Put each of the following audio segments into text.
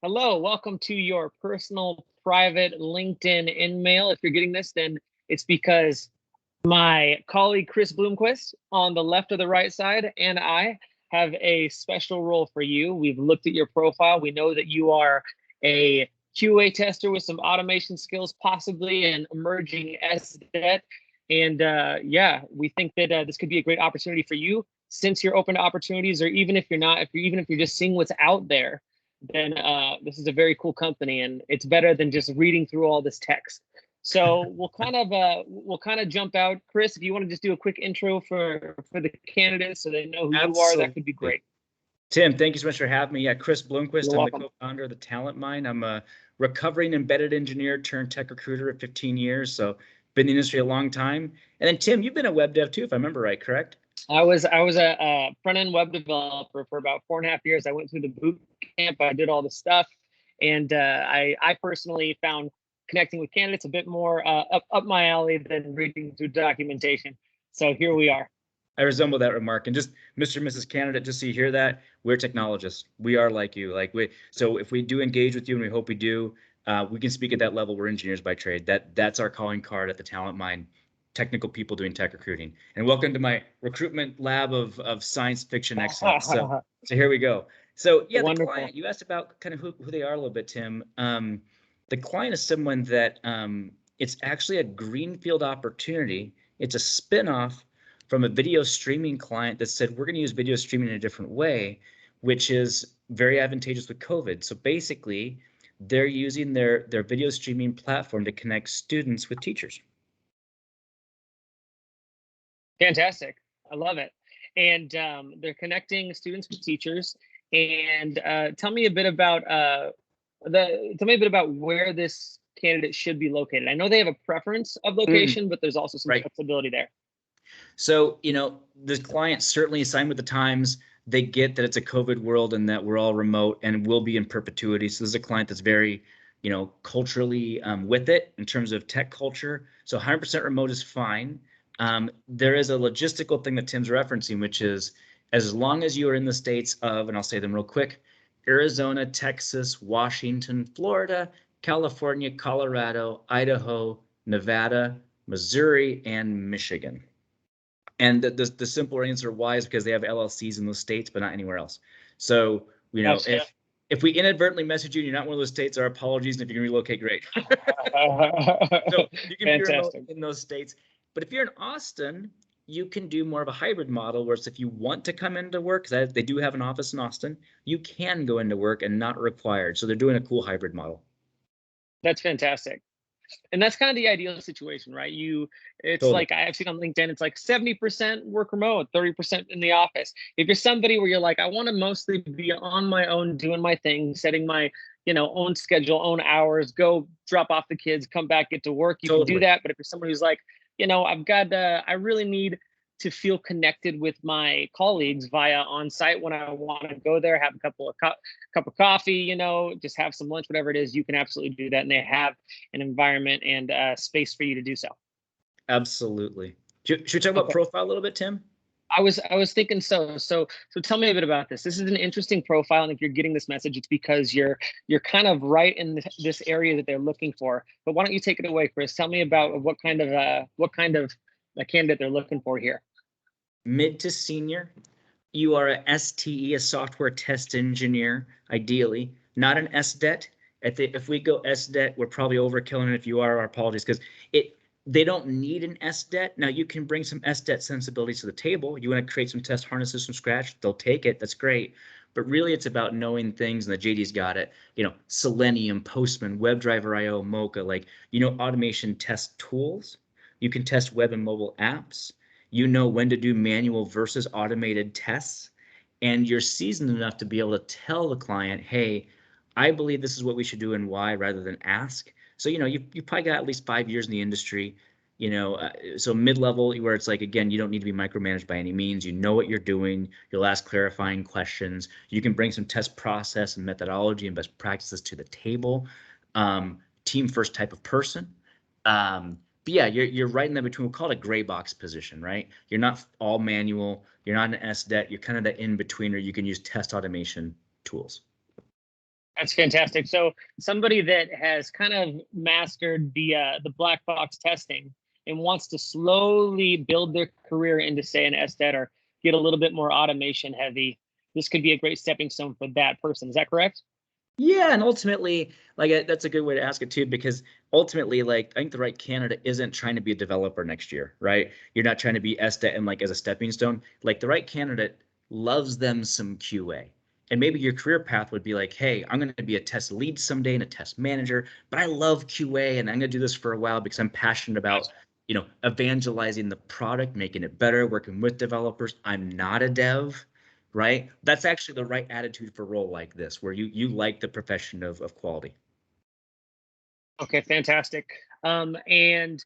Hello, welcome to your personal private LinkedIn InMail. If you're getting this, then it's because my colleague Chris Bloomquist on the left or the right side and I have a special role for you. We've looked at your profile. We know that you are a QA tester with some automation skills, possibly an emerging SDET. And yeah, we think that this could be a great opportunity for you since you're open to opportunities, or even if you're not, even if you're just seeing what's out there, then this is a very cool company, and it's better than just reading through all this text. So we'll kind of jump out. Chris, if you want to just do a quick intro for the candidates so they know who you are, that could be great. Tim, thank you so much for having me. Yeah, Chris Bloomquist. You're I'm welcome. the co-founder of the Talent Mine. I'm a recovering embedded engineer turned tech recruiter at 15 years. So been in the industry a long time. And then Tim, you've been a web dev too, if I remember right, correct? I was a front-end web developer for about 4.5 years. I went through the boot camp. I did all the stuff, and I personally found connecting with candidates a bit more up my alley than reading through documentation. So here we are. I resemble that remark. And just Mr. and Mrs. Candidate, just so you hear that, we're technologists. We are like you. So if we do engage with you, and we hope we do, we can speak at that level. We're engineers by trade. That's our calling card at the Talent Mine. Technical people doing tech recruiting. And welcome to my recruitment lab of science fiction excellence. So here we go. So yeah, Wonderful. The client, you asked about kind of who they are a little bit, Tim. The client is someone that it's actually a greenfield opportunity. It's a spinoff from a video streaming client that said, we're going to use video streaming in a different way, which is very advantageous with COVID. So basically, they're using their video streaming platform to connect students with teachers. Fantastic. I love it. And they're connecting students with teachers. And tell me a bit about where this candidate should be located. I know they have a preference of location, but there's also some flexibility there. So, the client certainly assigned with the times. They get that it's a COVID world and that we're all remote and will be in perpetuity. So this is a client that's very, culturally with it in terms of tech culture. So 100% remote is fine. There is a logistical thing that Tim's referencing, which is as long as you are in the states of, and I'll say them real quick, Arizona, Texas, Washington, Florida, California, Colorado, Idaho, Nevada, Missouri, and Michigan. And the simple answer why is because they have LLCs in those states, but not anywhere else. So, if we inadvertently message you and you're not one of those states, our apologies. And if you can relocate, great. So you can be remote in those states. But if you're in Austin, you can do more of a hybrid model, where it's if you want to come into work, because they do have an office in Austin, you can go into work and not required. So they're doing a cool hybrid model. That's fantastic. And that's kind of the ideal situation, right? It's totally. Like I've seen on LinkedIn, it's like 70% work remote, 30% in the office. If you're somebody where you're like, I want to mostly be on my own, doing my thing, setting my, own schedule, own hours, go drop off the kids, come back, get to work, you can do that. But if you're somebody who's like, I really need to feel connected with my colleagues via Onsite when I want to go there, have a cup of coffee, just have some lunch, whatever it is, you can absolutely do that. And they have an environment and space for you to do so. Absolutely. Should we talk about profile a little bit, Tim? I was thinking so tell me a bit about this. This is an interesting profile, and if you're getting this message, it's because you're kind of right in this area that they're looking for. But why don't you take it away, Chris? Tell me about what kind of a candidate they're looking for here. Mid to senior. You are a STE, a software test engineer, ideally, not an SDET. If we go SDET, we're probably overkilling it. If you are, our apologies, because they don't need an SDET. Now you can bring some SDET sensibilities to the table. You want to create some test harnesses from scratch, they'll take it. That's great. But really it's about knowing things, and the JD's got it. Selenium, Postman, WebDriver IO, Mocha, automation test tools. You can test web and mobile apps. When to do manual versus automated tests. And you're seasoned enough to be able to tell the client, hey, I believe this is what we should do and why, rather than ask. So, you've probably got at least 5 years in the industry, so mid-level, where it's like, again, you don't need to be micromanaged by any means. You know what you're doing. You'll ask clarifying questions. You can bring some test process and methodology and best practices to the table. Team first type of person. But yeah, you're right in that between. We'll call it a gray box position, right? You're not all manual. You're not an SDET. You're kind of the in-betweener. You can use test automation tools. That's fantastic. So somebody that has kind of mastered the black box testing and wants to slowly build their career into, say, an SDET or get a little bit more automation heavy, this could be a great stepping stone for that person. Is that correct? Yeah, and ultimately, like that's a good way to ask it too, because ultimately, like I think the right candidate isn't trying to be a developer next year, right? You're not trying to be SDET and like as a stepping stone. Like the right candidate loves them some QA. And maybe your career path would be like, hey, I'm going to be a test lead someday and a test manager, but I love QA and I'm going to do this for a while because I'm passionate about, evangelizing the product, making it better, working with developers. I'm not a dev, right? That's actually the right attitude for a role like this, where you like the profession of quality. Okay, fantastic. And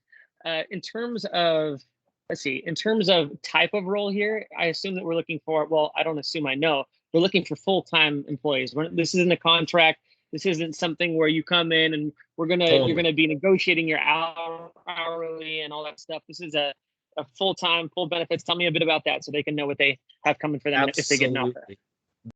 in terms of, let's see, in terms of type of role here, I assume that we're looking for, well, I don't assume, I know, we're looking for full-time employees. This isn't a contract. This isn't something where you come in and you're Totally. gonna be negotiating your hourly and all that stuff. This is a full-time, full benefits. Tell me a bit about that so they can know what they have coming for them if they get an offer. Absolutely.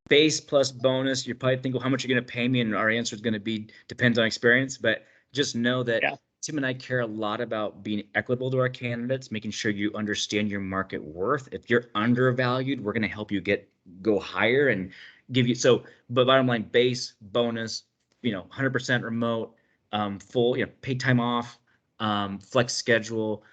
Base plus bonus. You probably think, well, how much are you going to pay me? And our answer is going to be depends on experience. But just know that Yeah. Tim and I care a lot about being equitable to our candidates, making sure you understand your market worth. If you're undervalued, we're going to help you go higher and give you so. But bottom line, base bonus, 100% remote, full, paid time off, flex schedule.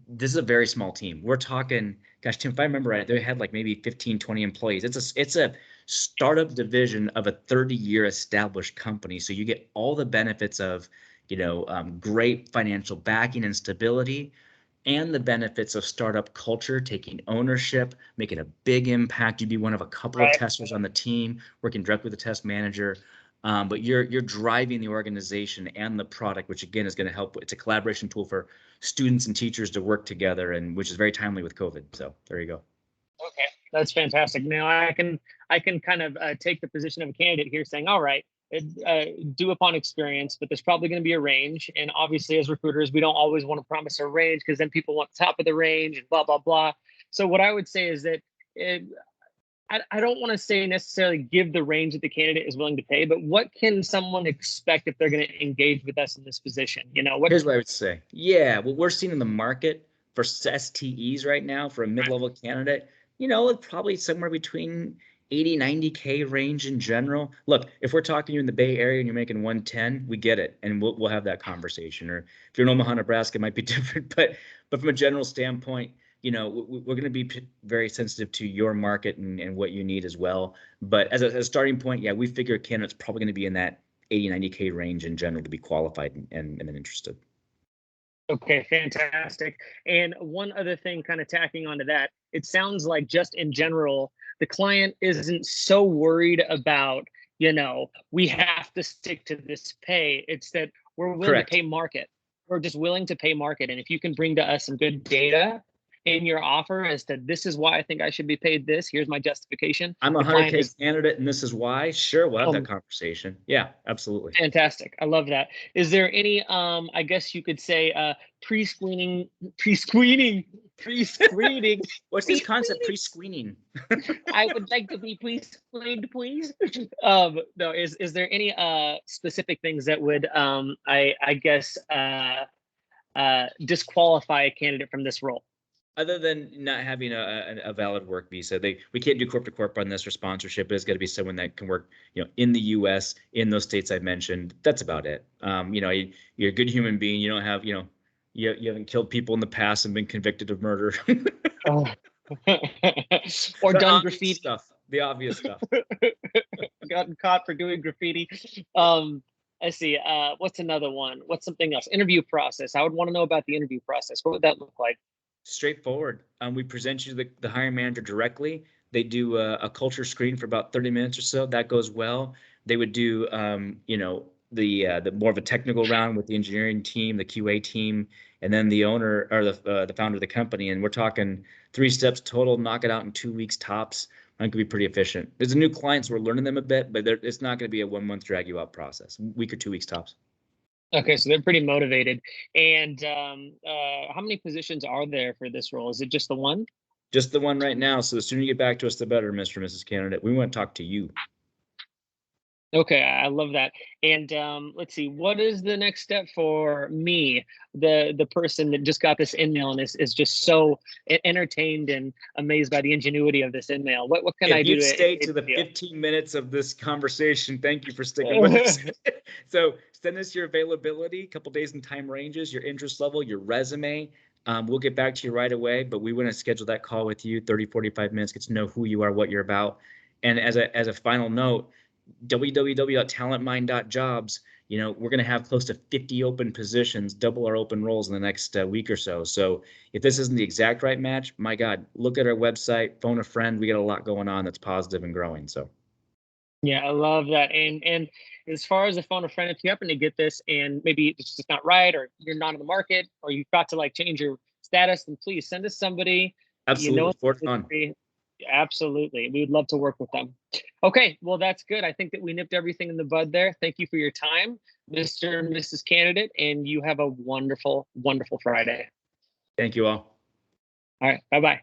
This is a very small team. We're talking, gosh, Tim, if I remember right, they had like maybe 15, 20 employees. It's a startup division of a 30-year established company. So you get all the benefits of, great financial backing and stability, and the benefits of startup culture, taking ownership, making a big impact. You'd be one of a couple of Right. testers on the team, working directly with the test manager. But you're driving the organization and the product, which again is going to help. It's a collaboration tool for students and teachers to work together, and which is very timely with COVID. So there you go. Okay, that's fantastic. Now I can kind of take the position of a candidate here, saying, all right, due upon experience, but there's probably going to be a range. And obviously, as recruiters, we don't always want to promise a range because then people want the top of the range and blah blah blah. So what I would say is that it, I don't want to say necessarily give the range that the candidate is willing to pay, but what can someone expect if they're going to engage with us in this position? What? Here's what I would say. Yeah, what we're seeing in the market for STEs right now for a mid-level candidate, it's probably somewhere between 80, 90K range in general. Look, if we're talking you in the Bay Area and you're making 110, we get it, and we'll have that conversation. Or if you're in Omaha, Nebraska, it might be different. But from a general standpoint, we're going to be very sensitive to your market and what you need as well. But as a starting point, yeah, we figure a candidate's probably going to be in that 80, 90K range in general to be qualified and interested. Okay, fantastic. And one other thing, kind of tacking onto that, it sounds like just in general, the client isn't so worried about, we have to stick to this pay. It's that we're willing to Correct. pay market. We're just willing to pay market. And if you can bring to us some good data in your offer as to this is why I think I should be paid this, here's my justification. I'm a The client 100K is candidate, and this is why. Sure, we'll have that um, conversation. Yeah, absolutely. fantastic. I love that. Is there any I guess you could say pre-screening pre-screening pre-screening What's this concept pre-screening? pre-screening? I would like to be pre-screened, please. No, is there any specific things that would I guess disqualify a candidate from this role? Other than not having a valid work visa, we can't do corp to corp on this or sponsorship. But it's got to be someone that can work, in the U.S. in those states I mentioned. That's about it. You're a good human being. You don't have, you haven't killed people in the past and been convicted of murder. Oh. Or The done obvious graffiti. stuff. The obvious stuff. Gotten caught for doing graffiti. Um, I see. What's another one? What's something else? Interview process. I would want to know about the interview process. What would that look like? Straightforward. We present you to the hiring manager directly. They do a culture screen for about 30 minutes or so. That goes well. They would do, the more of a technical round with the engineering team, the QA team, and then the owner or the founder of the company. And we're talking 3 steps total. Knock it out in 2 weeks tops. I think could be pretty efficient. There's a new client, so we're learning them a bit, but it's not going to be a 1 month drag you out process. Week or 2 weeks tops. Okay, so they're pretty motivated. And how many positions are there for this role? Is it just the one? Just the one right now. So the sooner you get back to us, the better, Mr. and Mrs. Candidate. We want to talk to you. Okay, I love that. And let's see, what is the next step for me, the person that just got this in-mail and is just so entertained and amazed by the ingenuity of this in-mail? What can I If do you've to stayed to aid the you? 15 minutes of this conversation, thank you for sticking with us. So send us your availability, a couple days and time ranges, your interest level, your resume. We'll get back to you right away, but we want to schedule that call with you, 30, 45 minutes, get to know who you are, what you're about. And as a final note, www.talentmind.jobs, we're going to have close to 50 open positions, double our open roles in the next week or so. So if this isn't the exact right match, my God, look at our website, phone a friend. We got a lot going on that's positive and growing. So Yeah, I love that. And as far as a phone a friend, if you happen to get this and maybe it's just not right, or you're not in the market, or you've got to like change your status, then please send us somebody you know absolutely, in forward the on. industry. Absolutely, we would love to work with them. Okay, well that's good. I think that we nipped everything in the bud there. Thank you for your time, Mr. and Mrs. Candidate, and you have a wonderful, wonderful Friday. Thank you all. All right, bye bye.